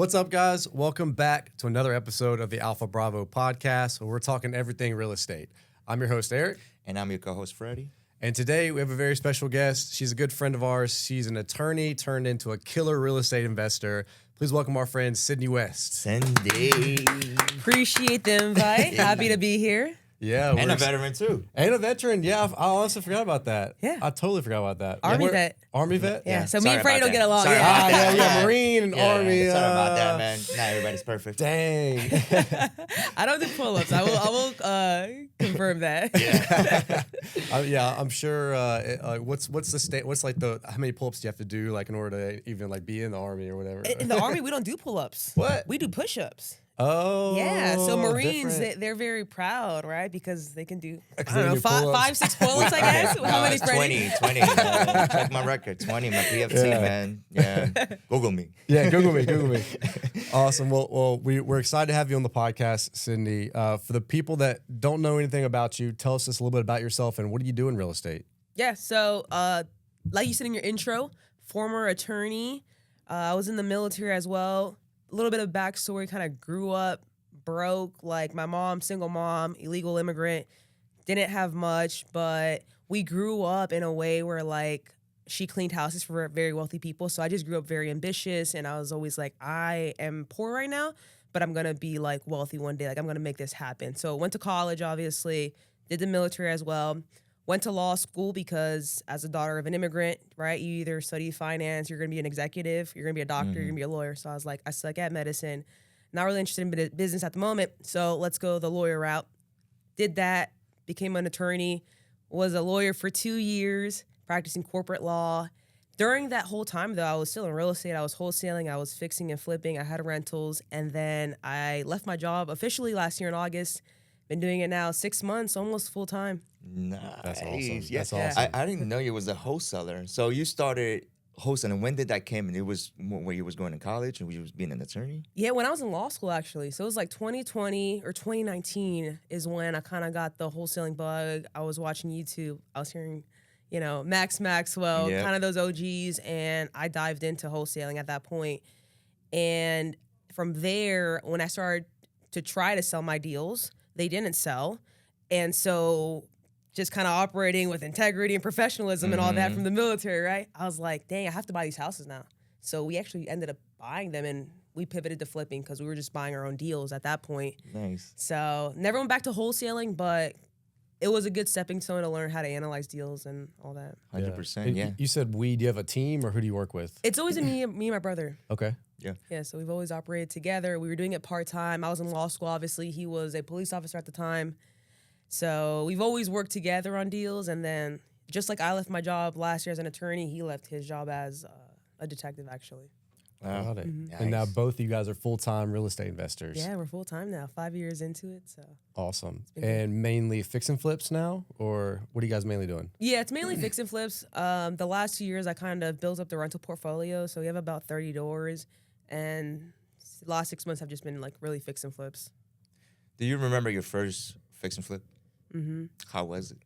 What's up, guys? Welcome back to another episode of the Alpha Bravo podcast, where we're talking everything real estate. I'm your host, Eric. And I'm your co-host, Freddie. And today we have a very special guest. She's a good friend of ours. She's an attorney turned into a killer real estate investor. Please welcome our friend, Sydney West. Cindy. Appreciate the invite. Happy to be here. Yeah. And a veteran, too. And a veteran. Yeah, I honestly forgot about that. Yeah. I totally forgot about that. Army vet. Army vet? Yeah. So Sorry me and Freddie about don't get that. along. Sorry Yeah. about that. Marine and Army. Sorry about that, man. Not everybody's perfect. Dang. I don't do pull-ups. I will confirm that. Yeah, I'm sure. What's the state? What's like how many pull-ups do you have to do in order to even be in the Army or whatever? In the Army, we don't do pull-ups. What? We do push-ups. Oh, Yeah. So Marines, different. they're very proud, right? Because they can do, I They don't know, do pull-ups. 5, 6 pull-ups, I guess. How many, it's Freddie? 20. Check my record. 20, my PFT, Yeah. man. Yeah. Google me. Yeah, Google me. Awesome. Well, we're excited to have you on the podcast, Sydney. For the people that don't know anything about you, tell us just a little bit about yourself and what do you do in real estate? Yeah. So, like you said in your intro, former attorney. I was in the military as well. A little bit of backstory, kind of grew up broke, like my mom, single mom, illegal immigrant, didn't have much, but we grew up in a way where she cleaned houses for very wealthy people. So I just grew up very ambitious, and I was always like, I am poor right now, but I'm going to be wealthy one day. I'm going to make this happen. So went to college, obviously, did the military as well. Went to law school because as a daughter of an immigrant, right, you either study finance, you're going to be an executive, you're going to be a doctor, you're going to be a lawyer. So I was like, I suck at medicine, not really interested in business at the moment. So let's go the lawyer route. Did that, became an attorney, was a lawyer for 2 years, practicing corporate law. During that whole time, though, I was still in real estate. I was wholesaling, I was fixing and flipping, I had rentals, and then I left my job officially last year in August. Been doing it now 6 months, almost full time. Nice. That's awesome. Yeah. That's awesome. I didn't know you was a wholesaler. So you started wholesaling. When did that come? And it was where you was going to college and you was being an attorney? Yeah, when I was in law school, actually. So it was 2020 or 2019 is when I kind of got the wholesaling bug. I was watching YouTube. I was hearing, Max Maxwell, Yep. kind of those OGs, and I dived into wholesaling at that point. And from there, when I started to try to sell my deals, they didn't sell. And so just kind of operating with integrity and professionalism and all that from the military, right? I was like, dang, I have to buy these houses now. So we actually ended up buying them, and we pivoted to flipping because we were just buying our own deals at that point. Nice. So never went back to wholesaling, but it was a good stepping stone to learn how to analyze deals and all that. 100%, yeah. You said do you have a team or who do you work with? It's always been me and my brother. Okay. Yeah, so we've always operated together. We were doing it part-time. I was in law school, obviously. He was a police officer at the time. So we've always worked together on deals. And then just like I left my job last year as an attorney, he left his job as a detective, actually. Wow. Got it. Nice. And now both of you guys are full-time real estate investors. Yeah, we're full-time now, 5 years into it. So Awesome. been good. And mainly fix and flips now? Or what are you guys mainly doing? yeah, it's mainly fix and flips. The last 2 years, I kind of built up the rental portfolio. So we have about 30 doors. And the last 6 months have just been really fix and flips. Do you remember your first fix and flip? Mm-hmm. How was it?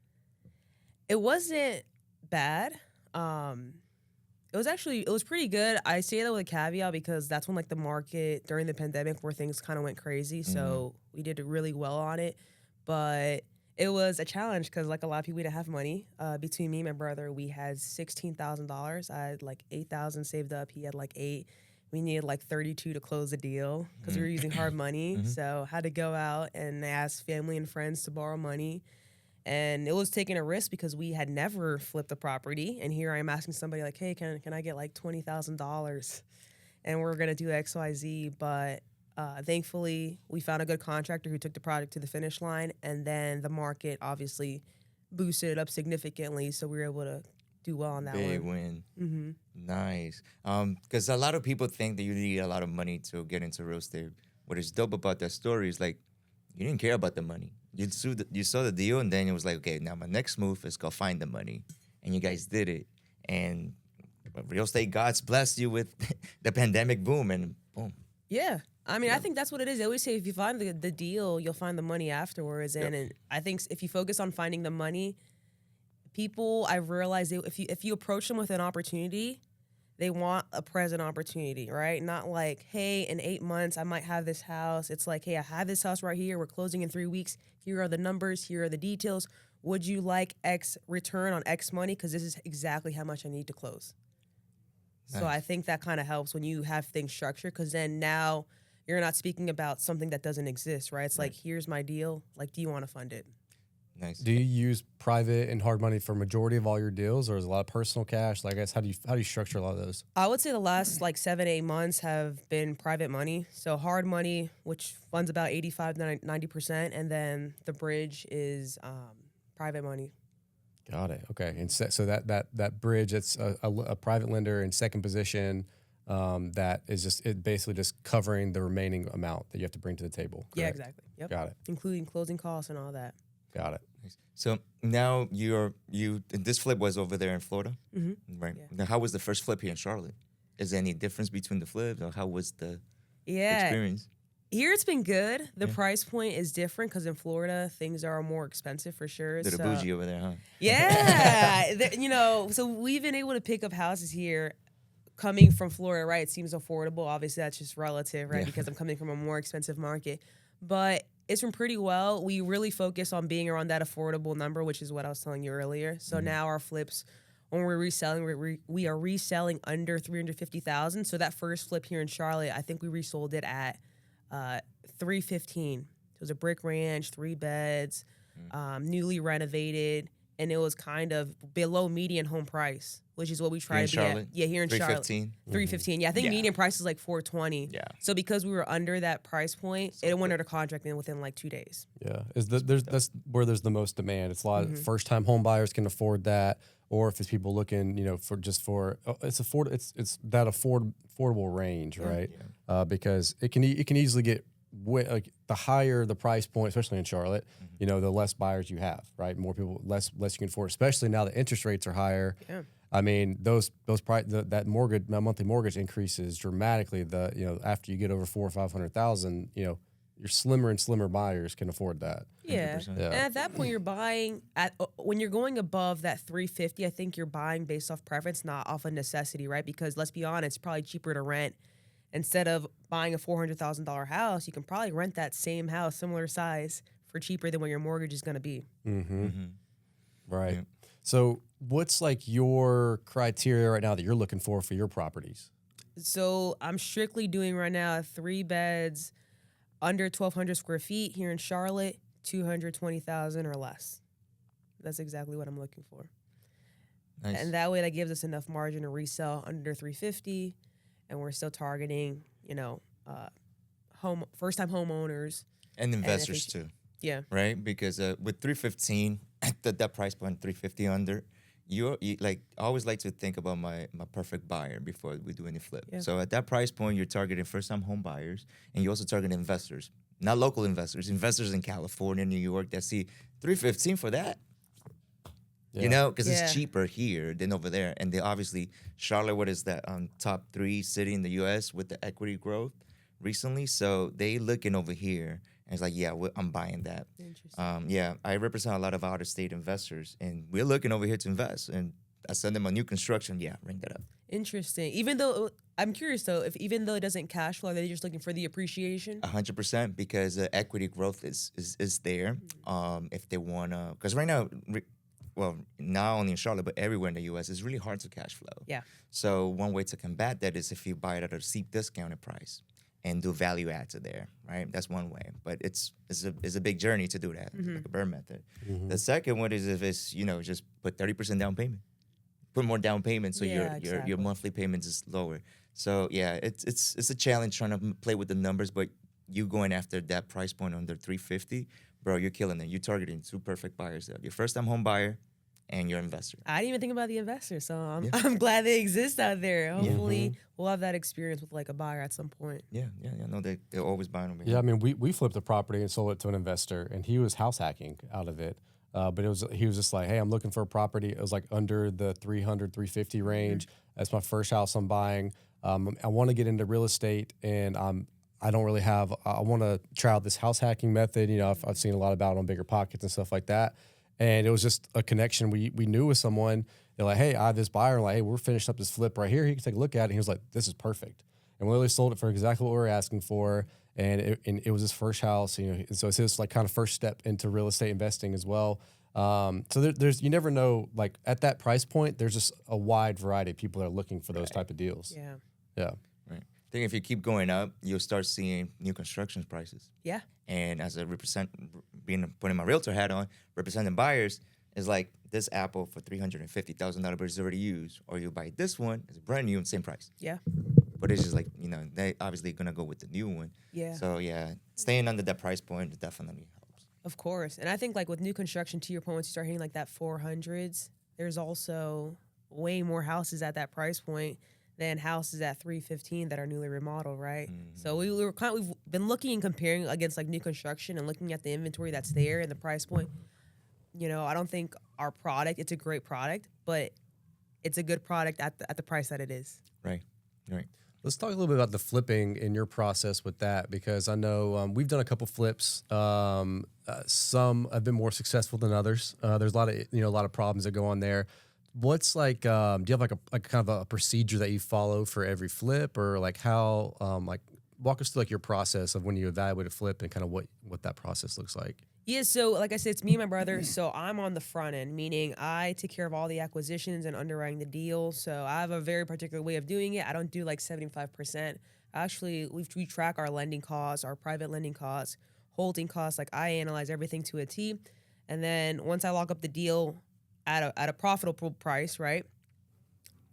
It wasn't bad. It was pretty good. I say that with a caveat because that's when the market during the pandemic where things kind of went crazy. So we did really well on it, but it was a challenge because a lot of people didn't have money. Between me and my brother, we had $16,000. I had $8,000 saved up. He had $8,000. We needed 32 to close the deal because we were using hard money. So had to go out and ask family and friends to borrow money. And it was taking a risk because we had never flipped a property. And here I am asking somebody hey, can I get $20,000? And we're going to do X, Y, Z. But thankfully, we found a good contractor who took the project to the finish line. And then the market obviously boosted it up significantly. So we were able to do well on that Big one. win. Mm-hmm. Nice. Because a lot of people think that you need a lot of money to get into real estate. What is dope about that story is you didn't care about the money. You saw the deal, and then it was okay, now my next move is go find the money. And you guys did it. And real estate gods blessed you with the pandemic boom, and boom. Yeah. I mean, I think that's what it is. They always say if you find the deal, you'll find the money afterwards. And I think if you focus on finding the money, people, I've realized if you approach them with an opportunity, They want a present opportunity, right? Not like, hey, in 8 months, I might have this house. It's like, hey, I have this house right here. We're closing in 3 weeks. Here are the numbers. Here are the details. Would you like X return on X money? Because this is exactly how much I need to close. So I think that kind of helps when you have things structured, because then now you're not speaking about something that doesn't exist, right? It's like, here's my deal. Like, do you want to fund it? Nice. Do you use private and hard money for majority of all your deals, or is it a lot of personal cash? Like, I guess how do you structure a lot of those? I would say the last like 7-8 months have been private money. So hard money, which funds about 85 to 90%, and then the bridge is private money. Got it. Okay, and so that bridge, it's a private lender in second position. That is basically just covering the remaining amount that you have to bring to the table. Correct? Yeah, exactly. Yep. Got it. Including closing costs and all that. Got it. So now this flip was over there in Florida, right? Yeah. Now, how was the first flip here in Charlotte? Is there any difference between the flips, or how was the experience? Here it's been good. The price point is different because in Florida things are more expensive for sure. Little bougie over there, huh? Yeah, so we've been able to pick up houses here. Coming from Florida, right? It seems affordable. Obviously, that's just relative, right? Because I'm coming from a more expensive market, but it's been pretty well. We really focus on being around that affordable number, which is what I was telling you earlier. So now our flips, when we're reselling, we are reselling under $350,000. So that first flip here in Charlotte, I think we resold it at $315,000. It was a brick ranch, 3 beds, newly renovated, and it was kind of below median home price, which is what we try to be at. Yeah, here in Charlotte. $315,000. Yeah, I think median price is like $420,000. Yeah. So because we were under that price point, it went under contract within like 2 days. Yeah, that's where there's the most demand. It's a lot of first-time home buyers can afford that, or if it's people looking, it's that affordable range, right? Yeah. Because it can easily get like the higher the price point, especially in Charlotte, the less buyers you have, right? More people, less you can afford, especially now that interest rates are higher. Yeah. I mean, that monthly mortgage increases dramatically. After you get over $400,000 or $500,000, your slimmer and slimmer buyers can afford that. Yeah. And at that point, you're buying when you're going above that 350. I think you're buying based off preference, not off of necessity, right? Because let's be honest, it's probably cheaper to rent. Instead of buying a $400,000 house, you can probably rent that same house, similar size, for cheaper than what your mortgage is going to be. Right. Yeah. So what's like your criteria right now that you're looking for your properties? So I'm strictly doing right now 3 beds, under 1,200 square feet here in Charlotte, 220,000 or less. That's exactly what I'm looking for. Nice. And that way, that gives us enough margin to resell under 350, and we're still targeting, first-time homeowners And investors too. Yeah. Right? Because with 315 at that price point, 350 under, you like I always like to think about my perfect buyer before we do any flip. Yeah. So at that price point, you're targeting first-time home buyers, and you also target investors, not local investors in California, New York that see 315 for that. Yeah. Because it's cheaper here than over there. And they obviously, Charlotte, what is that, top 3 city in the U.S. with the equity growth recently. So they looking over here, and it's like, I'm buying that. Interesting. I represent a lot of out-of-state investors, and we're looking over here to invest. And I send them a new construction. Ring that up. Interesting. Even though, I'm curious though, even though it doesn't cash flow, are they just looking for the appreciation? 100%, because the equity growth is there. If they want to, because right now, well, not only in Charlotte, but everywhere in the U.S., it's really hard to cash flow. Yeah. So one way to combat that is if you buy it at a steep discounted price and do value add to there, right? That's one way. But it's a big journey to do that, like a BRRRR method. The second one is if it's, just put 30% down payment. Put more down payment so your monthly payments is lower. So, it's a challenge trying to play with the numbers, but you going after that price point under 350, bro, you're killing it. You're targeting 2 perfect buyers there. Your first-time home buyer and your investor. I didn't even think about the investor, so I'm glad they exist out there. Hopefully, we'll have that experience with like a buyer at some point. Yeah. No, they're always buying over here. Yeah, I mean, we flipped a property and sold it to an investor, and he was house hacking out of it. But he was just like, hey, I'm looking for a property. It was like under the 300, 350 range. That's my first house I'm buying. I want to get into real estate, and I don't really have. I want to try out this house hacking method. I've seen a lot about it on Bigger Pockets and stuff like that. And it was just a connection we knew with someone. They're like, hey, I have this buyer. Like, hey, we're finishing up this flip right here. He can take a look at it. And he was like, this is perfect. And we literally sold it for exactly what we were asking for. And it was his first house, and so it's his like kind of first step into real estate investing as well. So there's you never know, like at that price point, there's just a wide variety of people that are looking for those type of deals. Yeah. Yeah. Right. I think if you keep going up, you'll start seeing new construction prices. Yeah. And as a putting my realtor hat on, representing buyers is like this Apple for $350,000 is already used, or you buy this one, it's brand new and same price. Yeah. But it's just like, they obviously gonna go with the new one. Yeah. So yeah, staying under that price point definitely helps. Of course. And I think like with new construction, to your point, once you start hitting like that 400s, there's also way more houses at that price point than houses at 315 that are newly remodeled, right? Mm-hmm. So we've been looking and comparing against like new construction and looking at the inventory that's there and the price point. I don't think our product, it's a great product, but it's a good product at the price that it is. Right. Let's talk a little bit about the flipping in your process with that, because I know we've done a couple flips. Some have been more successful than others. There's a lot of problems that go on there. What's like? Do you have like a kind of a procedure that you follow for every flip, or like how? Walk us through like your process of when you evaluate a flip and kind of what that process looks like. Yeah, so like I said, it's me and my brother. So I'm on the front end, meaning I take care of all the acquisitions and underwriting the deal. So I have a very particular way of doing it. I don't do like 75%. Actually, we track our lending costs, our private lending costs, holding costs. Like I analyze everything to a T. And then once I lock up the deal at a profitable price, right?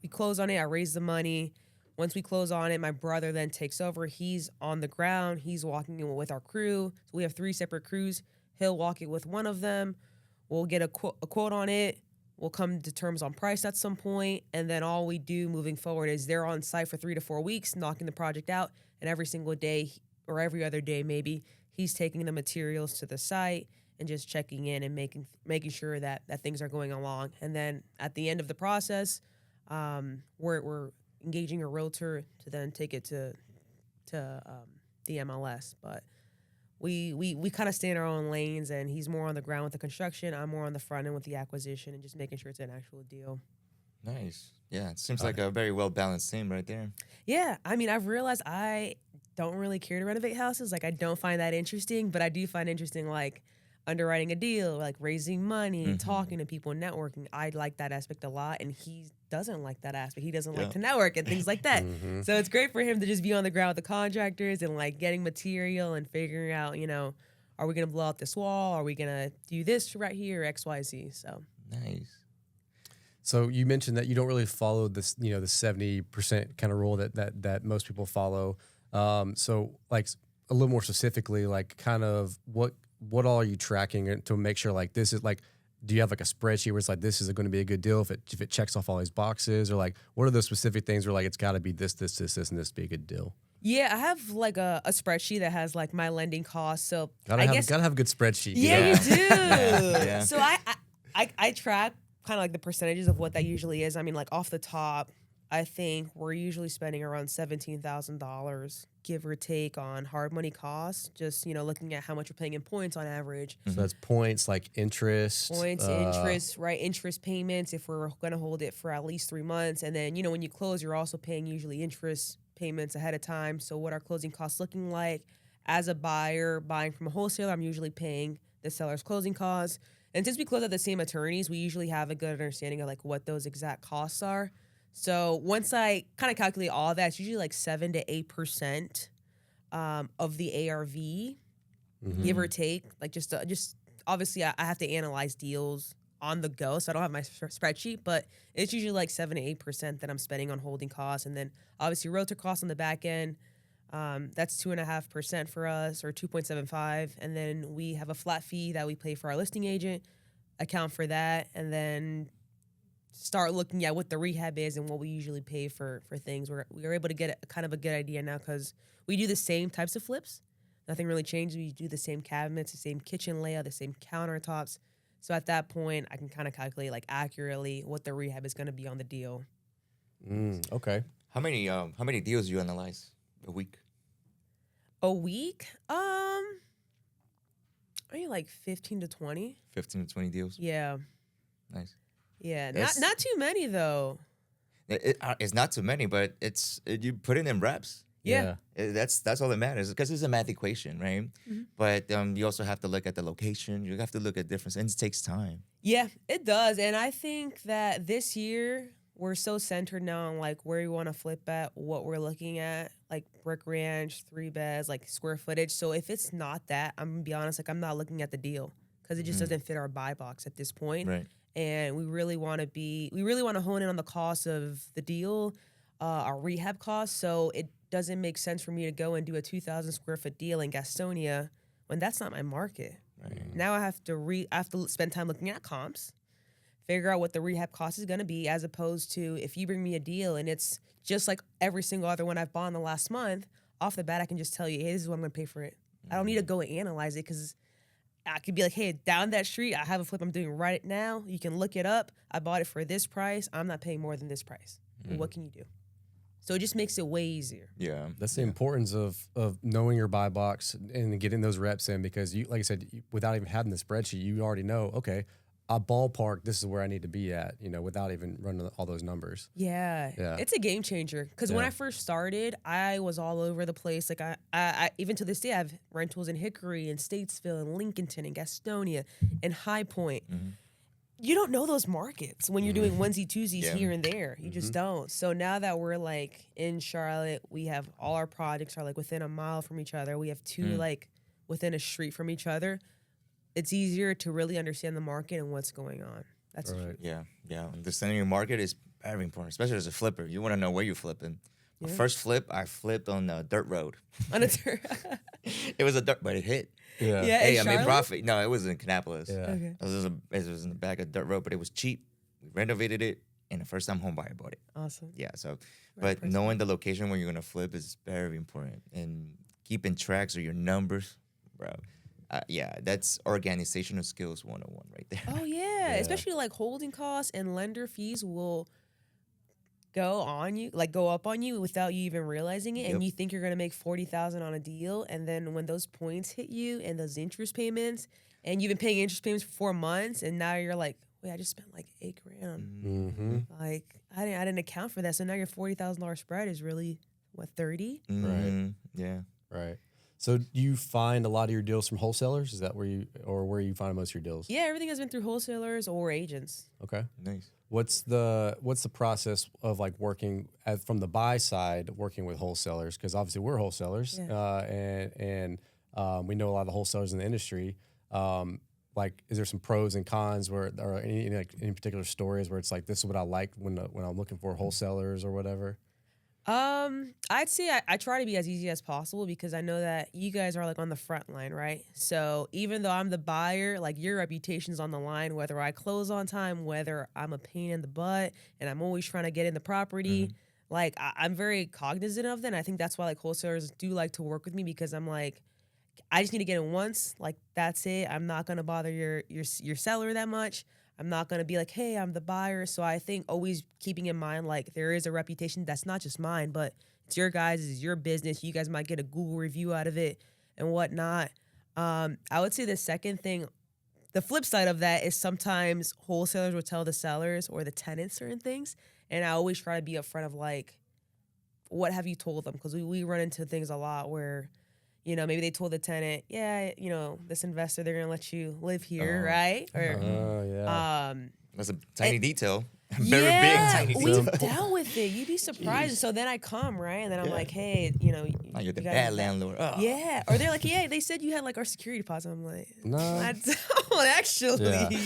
We close on it. I raise the money. Once we close on it, my brother then takes over. He's on the ground. He's walking in with our crew. So we have 3 separate crews. He'll walk it with one of them. We'll get a quote on it. We'll come to terms on price at some point. And then all we do moving forward is they're on site for 3 to 4 weeks, knocking the project out. And every single day or every other day maybe, he's taking the materials to the site and just checking in and making sure that things are going along. And then at the end of the process, we're engaging a realtor to then take it to the MLS. But we kind of stay in our own lanes, and he's more on the ground with the construction. I'm more on the front end with the acquisition and just making sure it's an actual deal. Nice. Yeah, it seems like a very well-balanced team right there. Yeah, I mean, I've realized I don't really care to renovate houses. Like, I don't find that interesting, but I do find interesting, like, underwriting a deal, like raising money, talking to people, networking. I like that aspect a lot, and he doesn't like that aspect. He doesn't like to network and things like that. So it's great for him to just be on the ground with the contractors and like getting material and figuring out, are we going to blow out this wall? Are we going to do this right here, X, Y, Z? So nice. So you mentioned that you don't really follow this, the 70% kind of rule that most people follow. So like a little more specifically, like kind of what all are you tracking to make sure like this is like, do you have like a spreadsheet where it's like, this is going to be a good deal if it checks off all these boxes, or like, what are those specific things where like, it's got to be this, and this to be a good deal? Yeah, I have like a spreadsheet that has like my lending costs. So gotta have a good spreadsheet. Yeah, you do. Yeah. So I track kind of like the percentages of what that usually is. I mean, like off the top, I think we're usually spending around $17,000, give or take, on hard money costs. Just, looking at how much we're paying in points on average. So that's points, like interest. Interest, right? Interest payments if we're going to hold it for at least 3 months. And then, when you close, you're also paying usually interest payments ahead of time. So what are closing costs looking like? As a buyer buying from a wholesaler, I'm usually paying the seller's closing costs. And since we close at the same attorneys, we usually have a good understanding of like what those exact costs are. So once I kind of calculate all that, it's usually like 7 to 8% of the ARV, give or take. Like just obviously I have to analyze deals on the go, so I don't have my spreadsheet, but it's usually like 7 to 8% that I'm spending on holding costs, and then obviously realtor costs on the back end. That's 2.5% for us, or 2.75, and then we have a flat fee that we pay for our listing agent. Account for that, and then start looking at what the rehab is and what we usually pay for things. We are able to get kind of a good idea now because we do the same types of flips. Nothing really changes. We do the same cabinets, the same kitchen layout, the same countertops. So at that point, I can kind of calculate like accurately what the rehab is going to be on the deal. Okay. How many deals do you analyze a week? A week? I think like 15 to 20. 15 to 20 deals. Yeah. Nice. Yeah. That's- Not too many though. It's not too many, but you put it in reps. Yeah. That's all that matters because it's a math equation, right? Mm-hmm. But you also have to look at the location. You have to look at difference, and it takes time. Yeah, it does. And I think that this year we're so centered now on like where we want to flip at, what we're looking at, like brick ranch, 3 beds, like square footage. So if it's not that, I'm gonna be honest, like I'm not looking at the deal because it just doesn't fit our buy box at this point. Right. And we really want to hone in on the cost of the deal, our rehab costs. So it doesn't make sense for me to go and do a 2,000 square foot deal in Gastonia when that's not my market. Right. Now I have to spend time looking at comps, figure out what the rehab cost is going to be, as opposed to if you bring me a deal and it's just like every single other one I've bought in the last month, off the bat I can just tell you, hey, this is what I'm going to pay for it. I don't need to go and analyze it because I could be like, hey, down that street, I have a flip I'm doing right now. You can look it up. I bought it for this price. I'm not paying more than this price. Well, what can you do? So it just makes it way easier. Yeah. That's the importance of knowing your buy box and getting those reps in because you, like I said, without even having the spreadsheet, you already know, okay, a ballpark, this is where I need to be at, without even running all those numbers. Yeah. It's a game changer. Because when I first started, I was all over the place. Like I even to this day, I have rentals in Hickory and Statesville and Lincolnton and Gastonia and High Point. You don't know those markets when you're doing onesie twosies here and there. You just don't. So now that we're like in Charlotte, we have all our projects are like within a mile from each other. We have 2 like within a street from each other. It's easier to really understand the market and what's going on. That's right. Yeah. Understanding your market is very important, especially as a flipper. You want to know where you're flipping. My first flip, I flipped on a dirt road. on a dirt. It was a dirt, but it hit. Yeah. Hey, I Charlotte? made profit. No, it was in Kannapolis. Yeah. Okay. It was in the back of dirt road, but it was cheap. We renovated it, and the first time home buyer bought it. Awesome. Yeah. So, but knowing the location where you're gonna flip is very important, and keeping tracks of your numbers, bro. Yeah, that's organizational skills 101 right there. Oh yeah. Especially like holding costs and lender fees will go up on you without you even realizing it, and you think you're gonna make 40,000 on a deal, and then when those points hit you and those interest payments, and you've been paying interest payments for 4 months, and now you're like, wait, I just spent like $8,000. Like I didn't account for that, so now your $40,000 spread is really what 30. Right. Yeah. Right. So do you find a lot of your deals from wholesalers? Is that where you find most of your deals? Yeah, everything has been through wholesalers or agents. Okay. Nice. What's the process of like working from the buy side, working with wholesalers? Because obviously we're wholesalers, and we know a lot of the wholesalers in the industry. Like, is there some pros and cons or any particular stories where it's like this is what I like when I'm looking for wholesalers or whatever? I'd say I try to be as easy as possible because I know that you guys are like on the front line, right? So even though I'm the buyer, like your reputation's on the line, whether I close on time, whether I'm a pain in the butt and I'm always trying to get in the property, like I'm very cognizant of that. And I think that's why like wholesalers do like to work with me because I'm like, I just need to get in once, like that's it. I'm not gonna bother your seller that much. I'm not going to be like, hey, I'm the buyer. So I think always keeping in mind, like, there is a reputation that's not just mine, but it's your guys', it's your business. You guys might get a Google review out of it and whatnot. I would say the second thing, the flip side of that is sometimes wholesalers will tell the sellers or the tenants certain things. And I always try to be upfront of, like, what have you told them? Because we run into things a lot where, maybe they told the tenant, yeah, this investor, they're going to let you live here, right? Or, That's a tiny detail. Very big, tiny detail. We've dealt with it. You'd be surprised. So then I come, right? And then I'm like, hey, Oh, you're the bad landlord. Oh. Yeah. Or they're like, yeah, they said you had like our security deposit. I'm like, no, I don't actually.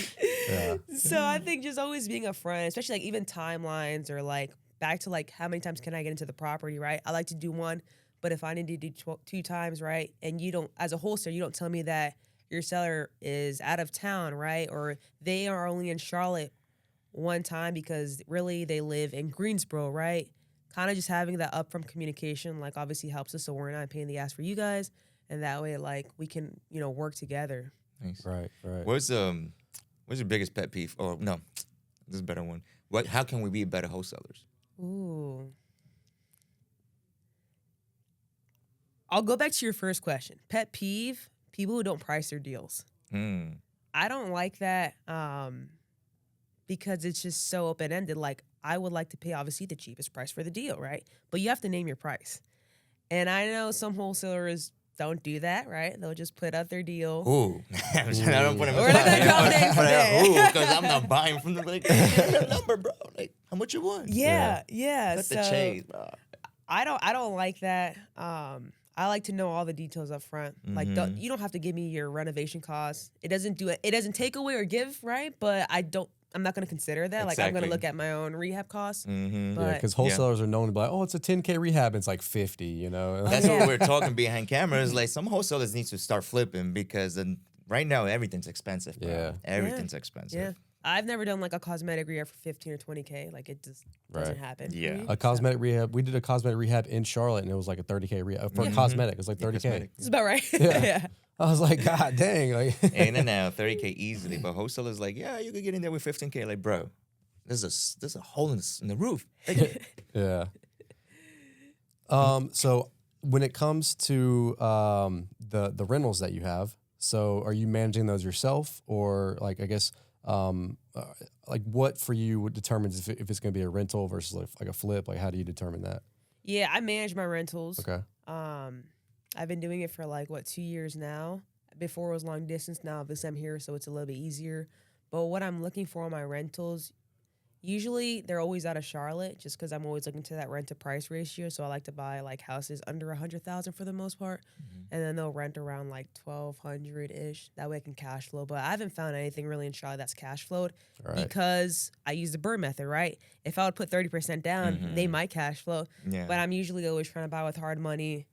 Yeah. So I think just always being upfront, especially like even timelines or like back to like how many times can I get into the property, right? I like to do one. But if I need to do 2 times, right, and you don't, as a wholesaler, you don't tell me that your seller is out of town, right, or they are only in Charlotte 1 time because really they live in Greensboro, right? Kind of just having that upfront communication, like, obviously helps us so we're not paying the ass for you guys, and that way, like, we can, work together. Nice. Right. What's your biggest pet peeve? Or no, this is a better one. How can we be better wholesalers? Ooh. I'll go back to your first question. Pet peeve, people who don't price their deals. Mm. I don't like that because it's just so open-ended. Like, I would like to pay, obviously, the cheapest price for the deal, right? But you have to name your price. And I know some wholesalers don't do that, right? They'll just put out their deal. Ooh. I don't put him We're not gonna drop names today. Ooh, because I'm not buying from the like, the number, bro. Like, how much you want? Yeah. Cut So the chase, bro. I don't like that. I like to know all the details up front. Like, you don't have to give me your renovation costs. It doesn't do it. It doesn't take away or give, right? But I'm not going to consider that. Like, I'm going to look at my own rehab costs. Mm-hmm. But Because wholesalers are known to be like, oh, it's a 10K rehab. It's like 50, you know? That's Yeah. what we're talking behind cameras. Like, some wholesalers need to start flipping because right now everything's expensive. Bro. Yeah. Everything's expensive. yeah, I've never done like a cosmetic rehab for 15 or 20K. Like, it just doesn't happen. Yeah. Mhm. A cosmetic rehab. We did a cosmetic rehab in Charlotte, and it was like a 30K rehab for cosmetic. It was like 30K. cosmetic. It's about right. Yeah. yeah. I was like, God dang! Like, And then now 30K easily, but wholesalers like, yeah, you could get in there with 15K. Like, bro, there's a hole in the roof. yeah. So when it comes to the rentals that you have, so are you managing those yourself, or like I guess like what for you would determines if it's going to be a rental versus like a flip? Like how do you determine that? Yeah, I manage my rentals. Okay. I've been doing it for like 2 years now. Before it was long distance. Now obviously I'm here, so it's a little bit easier. But what I'm looking for on my rentals, usually they're always out of Charlotte, just because I'm always looking to that rent to price ratio. So I like to buy like houses under 100,000 for the most part, and then they'll rent around like 1,200 ish. That way I can cash flow. But I haven't found anything really in Charlotte that's cash flowed because I use the BRRRR method, right? If I would put 30% down, they might cash flow. Yeah. But I'm usually always trying to buy with hard money,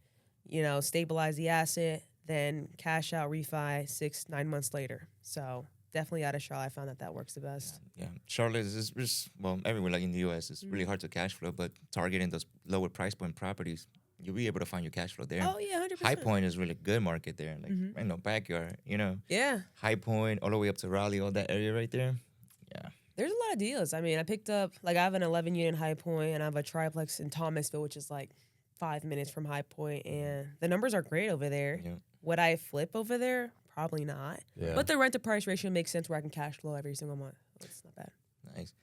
stabilize the asset, then cash out, refi 6-9 months later. So definitely out of Charlotte, I found that works the best. Yeah. Charlotte is just, well, everywhere like in the U.S., it's really hard to cash flow, but targeting those lower price point properties, you'll be able to find your cash flow there. Oh, yeah, 100%. High Point is really good market there. Like, backyard, Yeah. High Point, all the way up to Raleigh, all that area right there. Yeah. There's a lot of deals. I mean, I picked up, I have an 11-unit in High Point, and I have a triplex in Thomasville, which is 5 minutes from High Point, and the numbers are great over there. Yeah. Would I flip over there? Probably not. Yeah. But the rent to price ratio makes sense where I can cash flow every single month. It's not bad. Nice.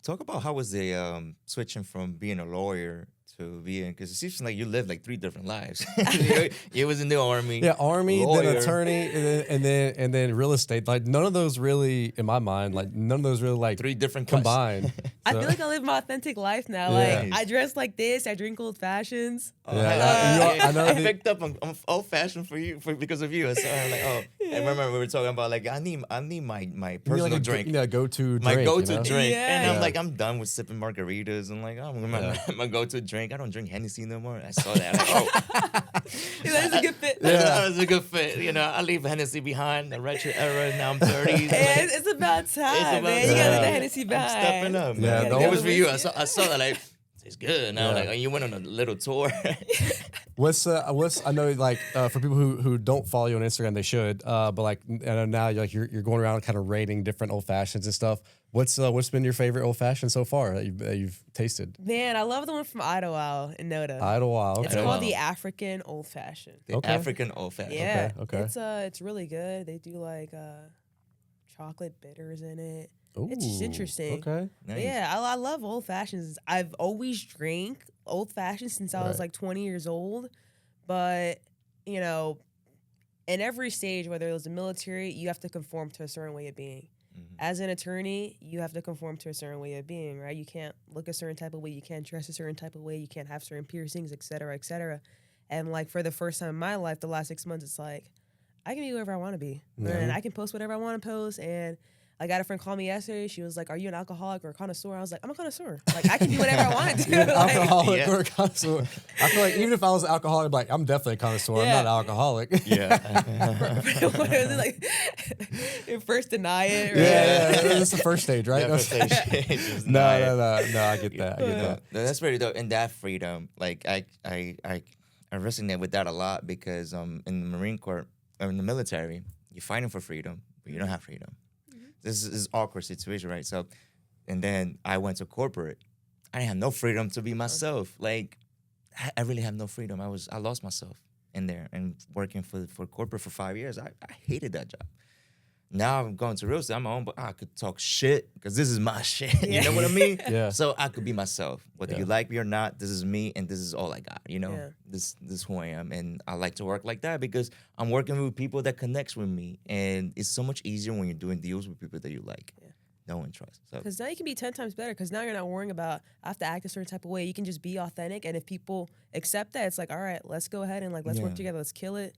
Talk about how was the switching from being a lawyer to being, because it seems like you lived 3 different lives. you was in the army. Yeah, army, lawyer. then attorney, and then real estate. Like none of those really, in my mind, none of those really 3 different combined. I So- feel like I live my authentic life now. Yeah. I dress like this. I drink old fashions. Yeah, I know I the- picked up on old fashioned for you because of you. So I'm like, I remember we were talking about I need my You need, personal drink. Yeah, go-to My drink. go-to you know? drink, and Yeah. I'm like, I'm done with sipping margaritas. I'm like, my go-to drink. I don't drink Hennessy no more. I saw that. Yeah, that's a good fit. That was a good fit. I leave Hennessy behind. The retro era. Now I'm 30. And it's about time, man. You gotta time. leave the Hennessy I'm behind. stepping up, Yeah, man. the It was whole- for you. I saw that it's good. Now Yeah. you went on a little tour. What's I know for people who don't follow you on Instagram, they should. But I know now you're going around kind of rating different old fashions and stuff. What's been your favorite old fashioned so far that you've tasted? Man, I love the one from Idlewild in Noda. Idlewild. It's Okay. called the African Old Fashioned. The Okay. African old fashioned. Yeah, okay. It's really good. They do chocolate bitters in it. It's just Ooh, interesting. Okay. Nice. Yeah, I love old fashions. I've always drank old fashions since I was Right. 20 years old, but in every stage, whether it was the military, you have to conform to a certain way of being. As an attorney, you have to conform to a certain way of being, right? You can't look a certain type of way, you can't dress a certain type of way, you can't have certain piercings, et cetera, et cetera. And for the first time in my life, the last 6 months, it's I can be whoever I want to be, and I can post whatever I want to post. And I got a friend call me yesterday. She was like, "Are you an alcoholic or a connoisseur?" I was like, "I'm a connoisseur. I can do whatever I want to do." Alcoholic Yeah. or a connoisseur. I feel like even if I was an alcoholic, I'm definitely a connoisseur. I'm Yeah. not an alcoholic. Yeah. What is it first deny it? Right? Yeah, that's the first stage, right? Never say shit, just No, deny no, it. no, no. I get that. I get that. No, that's very dope. And that freedom, I resonate with that a lot because in the Marine Corps or in the military, you're fighting for freedom, but you don't have freedom. This is awkward situation, right? So, and then I went to corporate. I didn't have no freedom to be myself. I really have no freedom. I lost myself. in there and working for corporate for 5 years. I hated that job. Now I'm going to real estate. I'm my own, but I could talk shit because this is my shit. You know what I mean? Yeah. So I could be myself, whether you like me or not. This is me, and this is all I got. You know, Yeah. this is who I am, and I like to work like that because I'm working with people that connects with me, and it's so much easier when you're doing deals with people that you like, know and trust. So Because now you can be 10 times better because now you're not worrying about I have to act a certain type of way. You can just be authentic. And if people accept that, it's like, all right, let's go ahead and like, let's work together. Let's kill it.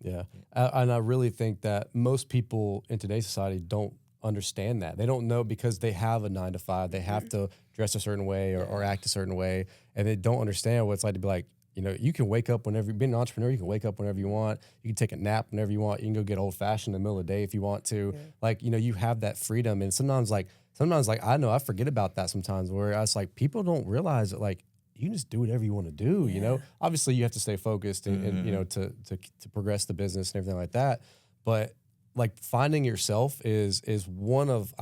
Yeah. And I really think that most people in today's society don't understand that. They don't know because they have a 9 to 5. They have to dress a certain way or act a certain way. And they don't understand what it's like to be like, you know, you can wake up whenever, being an entrepreneur, you can wake up whenever you want. You can take a nap whenever you want. You can go get old fashioned in the middle of the day if you want to. Yeah. Like, you know, you have that freedom. And sometimes I know I forget about that sometimes where I was like, people don't realize that like, you can just do whatever you want to do, you know? Obviously you have to stay focused and you know, to progress the business and everything like that. But like finding yourself is one of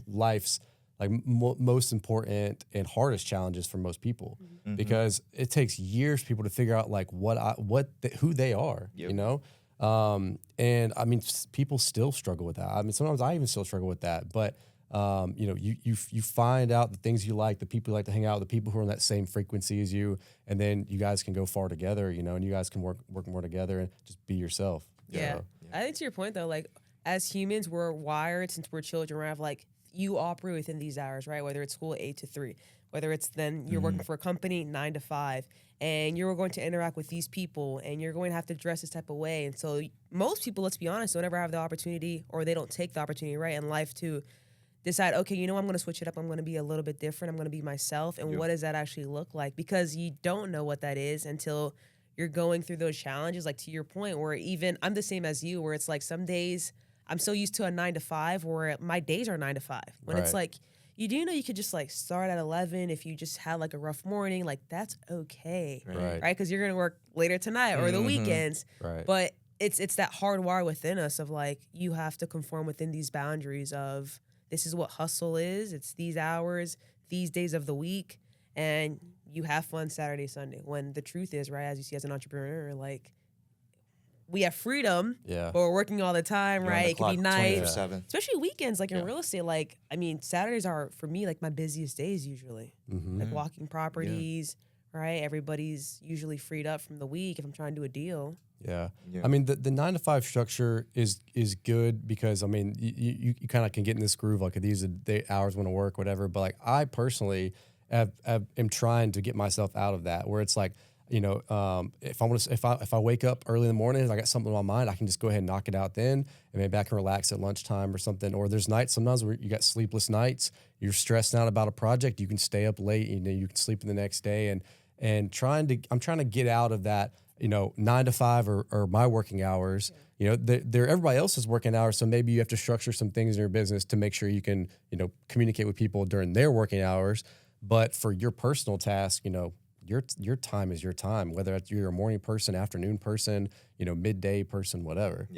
life's like most important and hardest challenges for most people because it takes years for people to figure out like who they are, you know? And I mean, people still struggle with that. I mean, sometimes I even still struggle with that, but you know, you find out the things you like, the people you like to hang out with, the people who are on that same frequency as you, and then you guys can go far together, you know, and you guys can work more together and just be yourself. Yeah. know? I think to your point though, like as humans, we're wired since we're children, we have like you operate within these hours, right? Whether it's school 8 to 3, whether it's then you're working for a company 9 to 5, and you're going to interact with these people, and you're going to have to dress this type of way. And so most people, let's be honest, don't ever have the opportunity, or they don't take the opportunity, right, in life to decide, okay, you know, I'm going to switch it up. I'm going to be a little bit different. I'm going to be myself. And what does that actually look like? Because you don't know what that is until you're going through those challenges. Like to your point, where even I'm the same as you, where it's like some days I'm so used to a 9 to 5 where my days are 9 to 5. When it's like, you do know you could just like start at 11 if you just had like a rough morning, like that's okay. Right? Because you're going to work later tonight or the weekends. Right. But it's that hardwire within us of like, you have to conform within these boundaries of this is what hustle is. It's these hours, these days of the week, and you have fun Saturday, Sunday. When the truth is, right, as you see as an entrepreneur, like we have freedom, but we're working all the time, You're right? It can be nights, 24/7. especially weekends, like in real estate. Like, I mean, Saturdays are, for me, like my busiest days usually. Like walking properties, right? Everybody's usually freed up from the week if I'm trying to do a deal. Yeah. I mean, the 9 to 5 structure is good because, I mean, you kind of can get in this groove, like these are the hours want to work, whatever. But like I personally am trying to get myself out of that where it's like, you know, if I wake up early in the morning and I got something on my mind, I can just go ahead and knock it out then, and maybe I can relax at lunchtime or something. Or there's nights sometimes where you got sleepless nights, you're stressed out about a project, you can stay up late, you know, you can sleep in the next day, and I'm trying to get out of that, you know, 9 to 5 or my working hours. You know, they're everybody else's working hours, so maybe you have to structure some things in your business to make sure you can, you know, communicate with people during their working hours. But for your personal task, you know, your time is your time, whether it's you're a morning person, afternoon person, you know, midday person, whatever.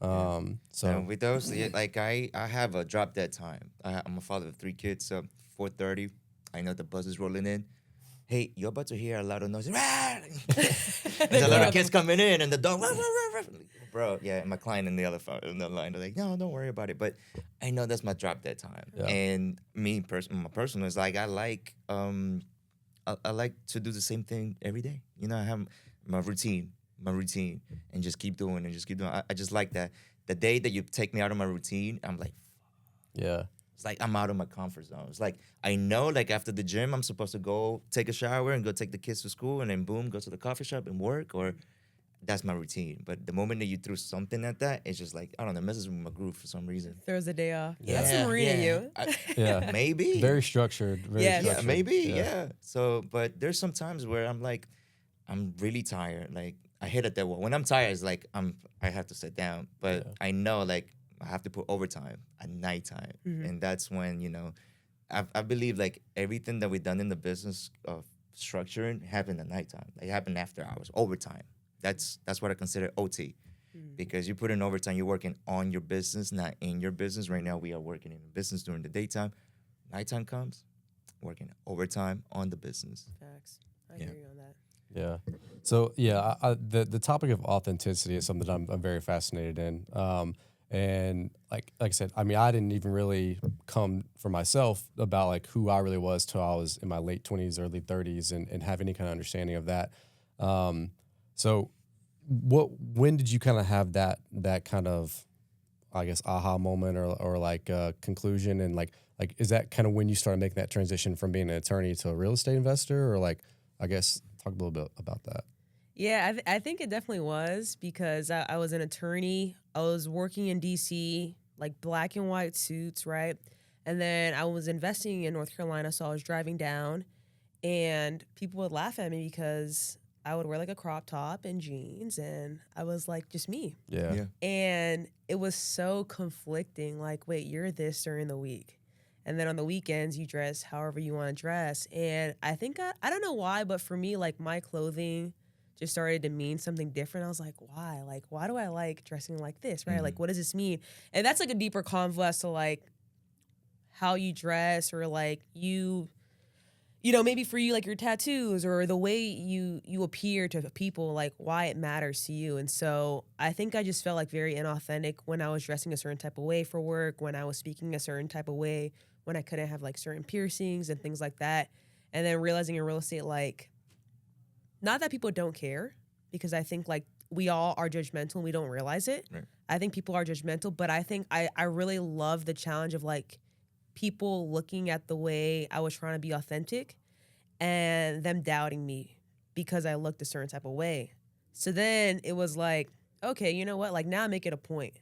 So and with those, like I have a drop dead time. I'm a father of 3 kids, so 4:30, I know the bus is rolling in. Hey, you're about to hear a lot of noise. There's a lot of kids coming in, and the dog, bro. Yeah, and my client in the other in the line, they're like, no, don't worry about it. But I know that's my drop dead time. And my personal is like I like to do the same thing every day. You know, I have my routine, and just keep doing I just like that. The day that you take me out of my routine, I'm like, it's like I'm out of my comfort zone. It's like I know, like after the gym, I'm supposed to go take a shower and go take the kids to school, and then boom, go to the coffee shop and work, or that's my routine. But the moment that you threw something at that, it's just like, I don't know, it messes with my groove for some reason. Thursday day off. That's the Marine in you. Maybe. Very structured. Yeah, maybe. Yeah. So, but there's some times where I'm like, I'm really tired. Like I hit at that wall. When I'm tired, it's like I have to sit down. But I know like I have to put overtime at nighttime, and that's when, you know, I believe like everything that we've done in the business of structuring happened at nighttime. Like, it happened after hours, overtime. That's what I consider OT, because you put in overtime, you're working on your business, not in your business. Right now, we are working in the business during the daytime. Nighttime comes, working overtime on the business. Facts. I hear you on that. Yeah. So yeah, the topic of authenticity is something that I'm very fascinated in. And like I said, I mean, I didn't even really come for myself about like who I really was till I was in my late 20s, early 30s, and have any kind of understanding of that. So when did you kind of have that kind of, I guess, aha moment or like conclusion, and like is that kind of when you started making that transition from being an attorney to a real estate investor, or like, I guess, talk a little bit about that. Yeah, I think it definitely was because I was an attorney. I was working in DC, like black and white suits, right? And then I was investing in North Carolina, so I was driving down, and people would laugh at me because I would wear like a crop top and jeans, and I was like just me. Yeah. Yeah. And it was so conflicting. Like, wait, you're this during the week. And then on the weekends, you dress however you want to dress. And I think, I don't know why, but for me, like my clothing just started to mean something different. I was like, why? Like, why do I like dressing like this, right? Like, what does this mean? And that's like a deeper convo as to like how you dress or like you know, maybe for you, like your tattoos or the way you appear to people, like why it matters to you. And so I think I just felt like very inauthentic when I was dressing a certain type of way for work, when I was speaking a certain type of way, when I couldn't have like certain piercings and things like that. And then realizing in real estate, like, not that people don't care, because I think like we all are judgmental and we don't realize it. Right. I think people are judgmental, but I think I really love the challenge of like people looking at the way I was trying to be authentic and them doubting me because I looked a certain type of way. So then it was like, okay, you know what? Like now make it a point.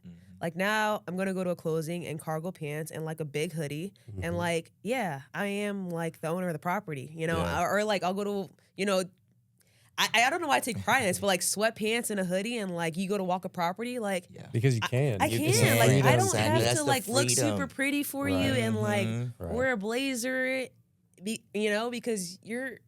Like now I'm gonna go to a closing in cargo pants and like a big hoodie and like, yeah, I am like the owner of the property, you know, Yeah. or like I'll go to, you know, I don't know why I take pride in this, but like sweatpants and a hoodie and like you go to walk a property, like Yeah. Because you can. I You can. can. Like I Freedom. don't Exactly. have That's to the like look super freedom. pretty for Right. you and like Right. wear a blazer, you know, because you're,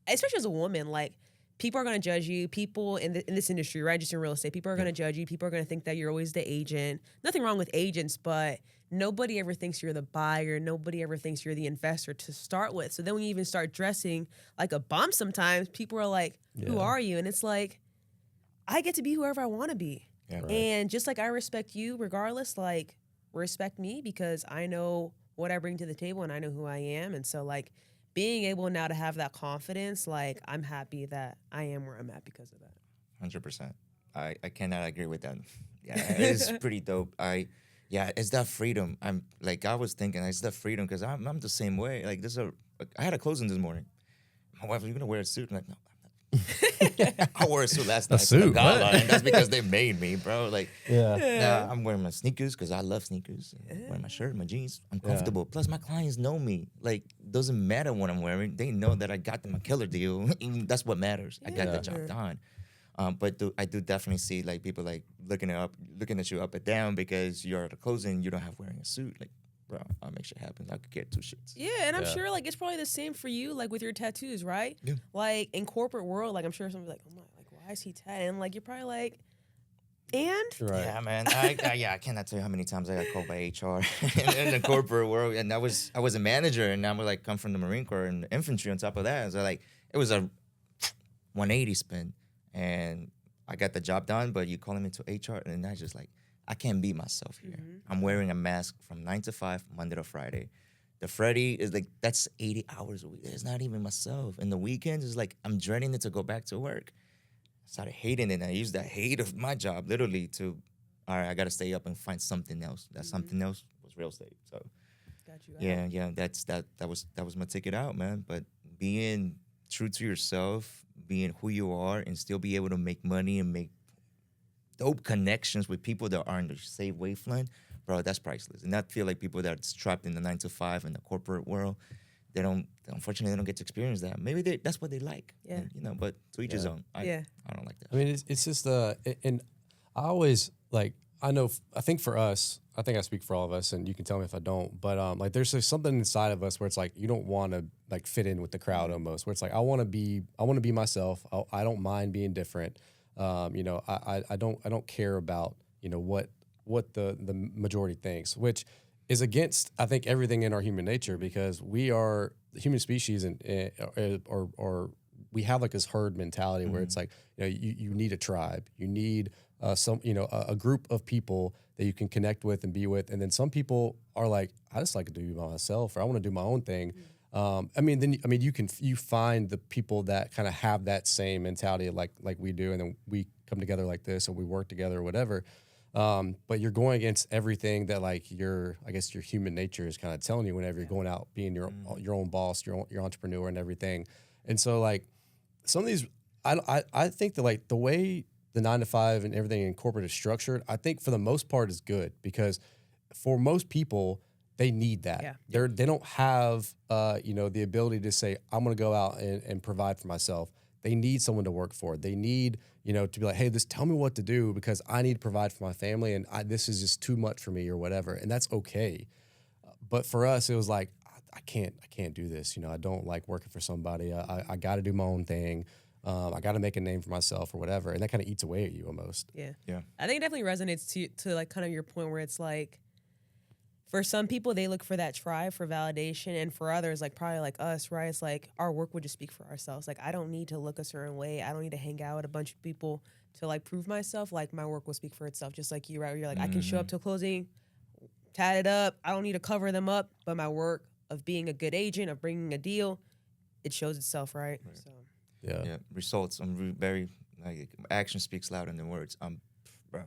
especially as a woman, like people are gonna judge you. People in this industry, right, just in real estate, people are gonna judge you. People are gonna think that you're always the agent. Nothing wrong with agents, but nobody ever thinks you're the buyer. Nobody ever thinks you're the investor to start with. So then when you even start dressing like a bum, sometimes people are like, "Who Yeah. are you?" And it's like, I get to be whoever I want to be. Yeah. Right. And just like I respect you regardless, like respect me because I know what I bring to the table and I know who I am. And so like being able now to have that confidence, like I'm happy that I am where I'm at because of that. 100%. I cannot agree with that. Yeah, it's pretty dope. Yeah, it's that freedom. I'm like, I was thinking, it's that freedom because I'm the same way. Like, I had a closing this morning. My wife, are you gonna wear a suit? I'm like, no, I'm not. I wore a suit last night. to the suit? gala, What? and that's because they made me, bro. Like, Yeah. now I'm wearing my sneakers because I love sneakers. Wearing my shirt, my jeans. I'm comfortable. Plus, my clients know me. Like, doesn't matter what I'm wearing. They know that I got them a killer deal. That's what matters. I got the job done. But I do definitely see like people like looking at you up and down because you're at a closing. You don't have wearing a suit. Like, bro, I'll make shit happen. I could get 2 shits. Yeah, and I'm Yeah. sure like it's probably the same for you, like with your tattoos, right? Yeah. Like in corporate world, like I'm sure somebody's like, oh my, like why is he tatted? And like you're probably like, and Right. Yeah, man. I cannot tell you how many times I got called by HR in the corporate world, and I was a manager, and I was like come from the Marine Corps and infantry on top of that. So like it was a 180 spin, and I got the job done. But you calling me to HR, and I just like I can't be myself here. I'm wearing a mask from 9 to 5, Monday to Friday. The Freddy is like that's 80 hours a week. It's not even myself. And the weekends is like I'm dreading it to go back to work. I started hating it, and I used that hate of my job literally to, all right, I got to stay up and find something else. That something else was real estate. So got you. yeah, that was my ticket out, man. But being true to yourself, being who you are, and still be able to make money and make dope connections with people that are in the same wavelength, bro, that's priceless. And I feel like people that are trapped in the 9 to 5 in the corporate world, unfortunately, they don't get to experience that. Maybe that's what they like. Yeah. And, but to each his own. I don't like that. I mean, it's just and I always like I think for us, I think I speak for all of us, and you can tell me if I don't. But like, there's just something inside of us where it's like you don't want to like fit in with the crowd almost. Where it's like I want to be myself. I don't mind being different. I don't care about what the majority thinks, which is against I think everything in our human nature because we are the human species and or we have like this herd mentality where it's like, you know, you need a tribe, you need a group of people that you can connect with and be with. And then some people are like, I just like to do it by myself, or I want to do my own thing. You find the people that kind of have that same mentality like we do, and then we come together like this, or we work together or whatever. But you're going against everything that like your human nature is kind of telling you whenever you're going out being your own boss, your entrepreneur and everything. And so like some of these, I think that like the way the 9 to 5 and everything in corporate is structured, I think for the most part is good, because for most people, they need that. Yeah. They don't have the ability to say, I'm going to go out and provide for myself. They need someone to work for. They need, to be like, hey, just tell me what to do because I need to provide for my family, and this is just too much for me or whatever. And that's okay. But for us, it was like, I can't do this. I don't like working for somebody. I got to do my own thing. I got to make a name for myself or whatever. And that kind of eats away at you almost. Yeah. Yeah. I think it definitely resonates to like kind of your point where it's like, for some people, they look for that tribe for validation. And for others, like probably like us, right? It's like our work would just speak for ourselves. Like, I don't need to look a certain way. I don't need to hang out with a bunch of people to like prove myself. Like, my work will speak for itself, just like you, right? Where you're like, I can show up to a closing, tat it up. I don't need to cover them up. But my work of being a good agent, of bringing a deal, it shows itself, right? So Yeah. Results. I'm very, like, action speaks louder than words. Bro,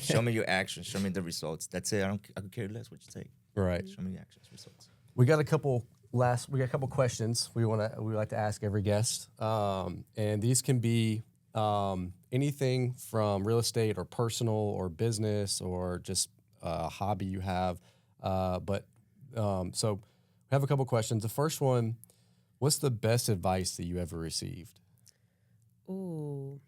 show me your actions. Show me the results. That's it. I could care less what you take. Right. Show me the actions, results. We got a couple questions we like to ask every guest, and these can be anything from real estate or personal or business or just a hobby you have. So we have a couple questions. The first one: what's the best advice that you ever received? ooh.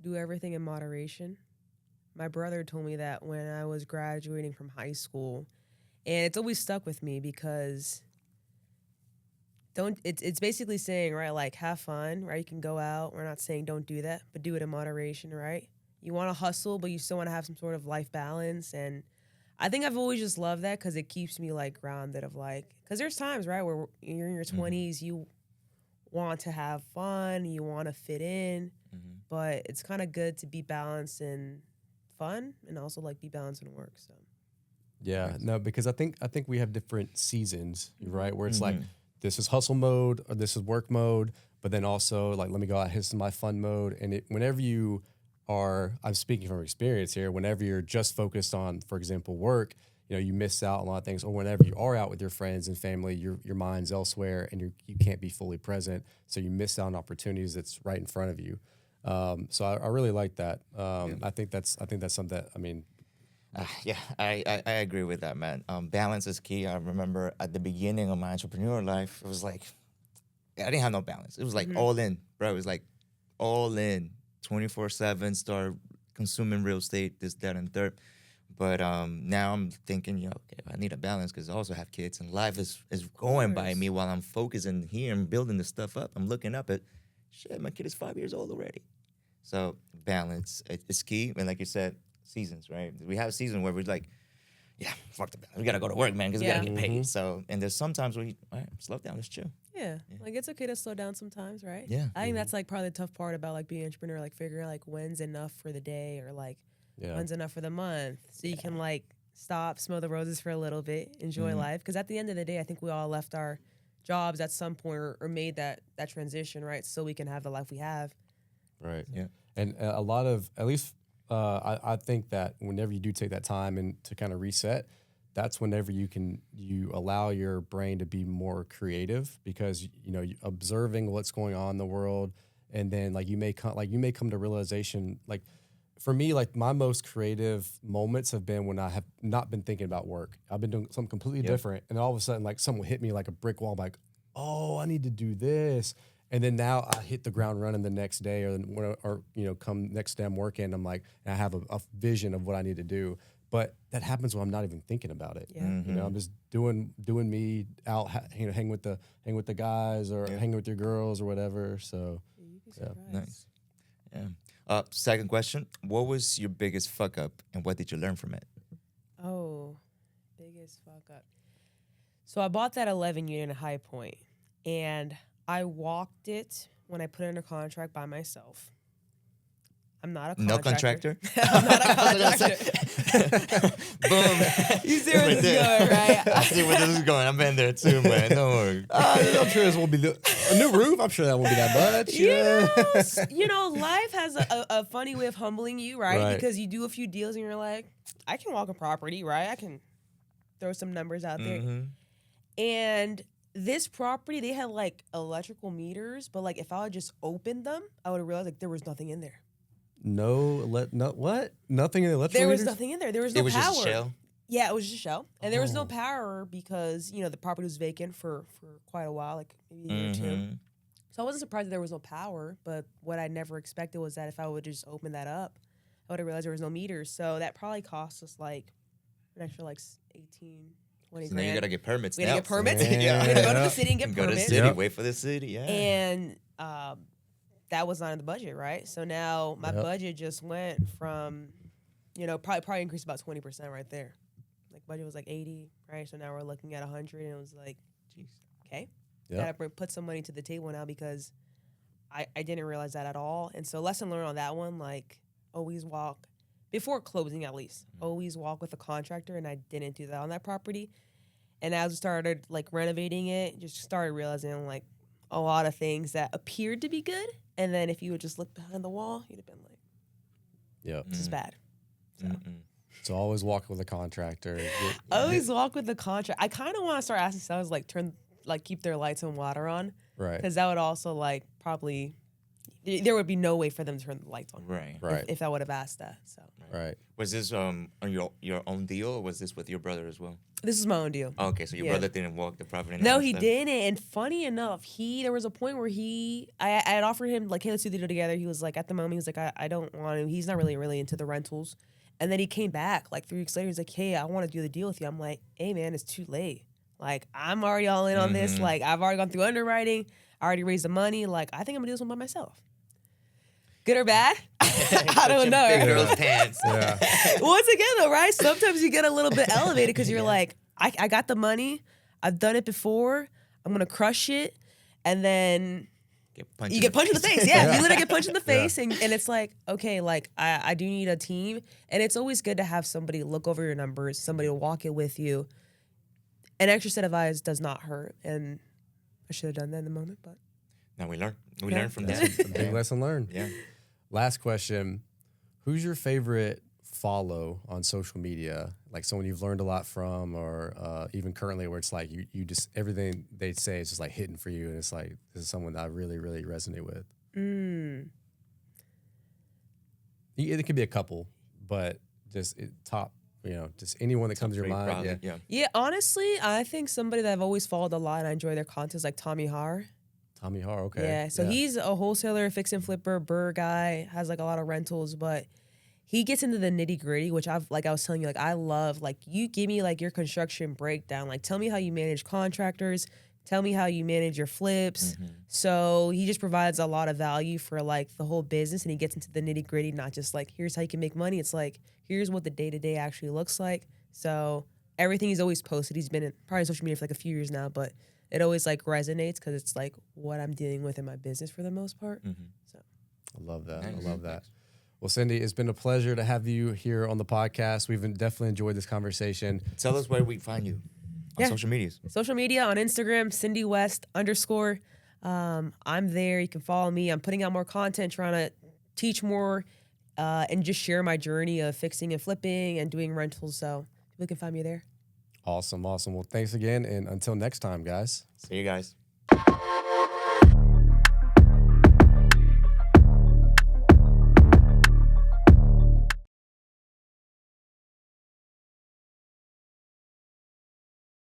Do everything in moderation. My brother told me that when I was graduating from high school, and it's always stuck with me because it's basically saying, right, like, have fun, right? You can go out. We're not saying don't do that, but do it in moderation, right? You want to hustle, but you still want to have some sort of life balance. And I think I've always just loved that because it keeps me like grounded of like, because there's times, right, where you're in your 20s, you want to have fun, you want to fit in, but it's kind of good to be balanced in fun and also like be balanced in work. So Yeah, no, because I think we have different seasons, right? Where it's like this is hustle mode or this is work mode, but then also like let me go out, this is my fun mode. And whenever you are, I'm speaking from experience here, whenever you're just focused on, for example, work, you miss out on a lot of things. Or whenever you are out with your friends and family, your mind's elsewhere and you can't be fully present, so you miss out on opportunities that's right in front of you. So I really like that. I think that's something that, I mean. I agree with that, man. Balance is key. I remember at the beginning of my entrepreneur life, it was like, I didn't have no balance. It was like all in, bro. It was like all in, 24/7, start consuming real estate, this, that, and third. But now I'm thinking, okay, I need a balance because I also have kids and life is going by me while I'm focusing here and building this stuff up. I'm looking up at, shit, my kid is 5 years old already. So balance is key. And like you said, seasons, right? We have a season where we're like, yeah, fuck the balance. We got to go to work, man, because we got to get paid. So, and there's sometimes where all right, slow down, let's chill. Yeah, like it's okay to slow down sometimes, right? Yeah. I think that's like probably the tough part about like being an entrepreneur, like figuring like when's enough for the day or like when's enough for the month. So you can like stop, smell the roses for a little bit, enjoy life. Because at the end of the day, I think we all left our jobs at some point or made that transition, right? So we can have the life we have. Right. Yeah. And a lot of, at least I think that whenever you do take that time and to kind of reset, that's whenever you allow your brain to be more creative, because observing what's going on in the world, and then like you may come to realization, like for me, like my most creative moments have been when I have not been thinking about work. I've been doing something completely different, and all of a sudden like something hit me like a brick wall. I'm like, oh, I need to do this. And then now I hit the ground running the next day, or come next day I'm working. I'm like, and I have a vision of what I need to do. But that happens when I'm not even thinking about it. Yeah. I'm just doing me out, hang with the guys or hang with your girls or whatever. So, Nice. Yeah. Second question: what was your biggest fuck up, and what did you learn from it? Oh, biggest fuck up. So I bought that 11 unit in High Point, and I walked it when I put it under contract by myself. I'm not a No contractor. contractor? I'm not a contractor. Boom. You see where Right this is there. going, right? I see where this is going. I've been there too, man. Don't worry. I'm sure this won't be a new roof. I'm sure that won't be that much. You know, life has a funny way of humbling you, right? Right. Because you do a few deals and you're like, I can walk a property, right? I can throw some numbers out there. Mm-hmm. And this property, they had like electrical meters, but like if I had just opened them, I would have realized like there was nothing in there. No, what? Nothing in the electrical There was meters? nothing in there. There was no It was power. just a shell. Yeah, it was just a shell. And there was no Oh. power because, you know, the property was vacant for quite a while, like maybe a year or two. Mm-hmm. So I wasn't surprised that there was no power, but what I never expected was that if I would just open that up, I would have realized there was no meters. So that probably cost us like an extra like 18, 20 So now grand. you gotta get permits. We had to now. get permits. Yeah. We had to go to the city and get Go to the permits. city. Yep. Wait for the city. Yeah. And that was not in the budget, right? So now my Yep. budget just went from, you know, probably increased about 20% right there. Like budget was like 80, right? So now we're looking at 100, and it was like, Jeez. okay, Yep. gotta put some money to the table now because I didn't realize that at all. And so lesson learned on that one, like always walk before closing at least. Always walk with a contractor, and I didn't do that on that property. And as we started like renovating it, just started realizing like a lot of things that appeared to be good, and then if you would just look behind the wall, you'd have been like, Yep. this is bad. So Mm-mm. So always walk with a contractor. always walk with the contract. I kind of want to start asking sellers like keep their lights and water on, Right. because that would also like probably there would be no way for them to turn the lights on. Right. Right. If I would have asked that. So Right. Was this on your own deal, or was this with your brother as well? this is my own deal. Oh, okay, so your Yeah. brother didn't walk the property. and No, all he that stuff? didn't. And funny enough, there was a point where I had offered him like, hey, let's do the deal together. He was like, at the moment, he was like, I don't want to. He's not really into the rentals. And then he came back like 3 weeks later. He's like, hey, I want to do the deal with you. I'm like, hey man, it's too late. Like I'm already all in on this. Mhm. Like I've already gone through underwriting. I already raised the money. Like I think I'm gonna do this one by myself. Good or bad? I don't know. Big right? girl's pants. Yeah. Once again, though, right? Sometimes you get a little bit elevated because you're like, I got the money. I've done it before. I'm going to crush it. And then you get punched in the face. Yeah, you literally get punched in the face. And it's like, okay, like I do need a team. And it's always good to have somebody look over your numbers, somebody to walk it with you. An extra set of eyes does not hurt. And I should have done that in the moment, but. Now we learn. We Yeah. learn from That's that. a big lesson learned. Yeah. Last question. Who's your favorite follow on social media? Like someone you've learned a lot from, or even currently where it's like you just, everything they say is just like hitting for you. And it's like, this is someone that I really, really resonate with. It could be a couple, but just top, just anyone that comes to your mind. Probably, Yeah. Yeah, honestly, I think somebody that I've always followed a lot and I enjoy their content is like Tommy Har. Tommy Har. Okay. Yeah, so he's a wholesaler, fix and flipper, BRRRR guy, has like a lot of rentals, but he gets into the nitty gritty, which I was telling you, like I love, like you give me like your construction breakdown, like tell me how you manage contractors, tell me how you manage your flips. So he just provides a lot of value for like the whole business, and he gets into the nitty gritty, not just like here's how you can make money. It's like here's what the day to day actually looks like. So everything he's always posted, he's been in probably social media for like a few years now, but it always like resonates because it's like what I'm dealing with in my business for the most part. So I love that. Nice. I love that. Well, Cindy, it's been a pleasure to have you here on the podcast. We've definitely enjoyed this conversation. Tell us where we find you on social medias. social media on Instagram, Cindy West _. I'm there. You can follow me. I'm putting out more content, trying to teach more and just share my journey of fixing and flipping and doing rentals. So people can find me there. Awesome. Well, thanks again. And until next time, guys. See you guys.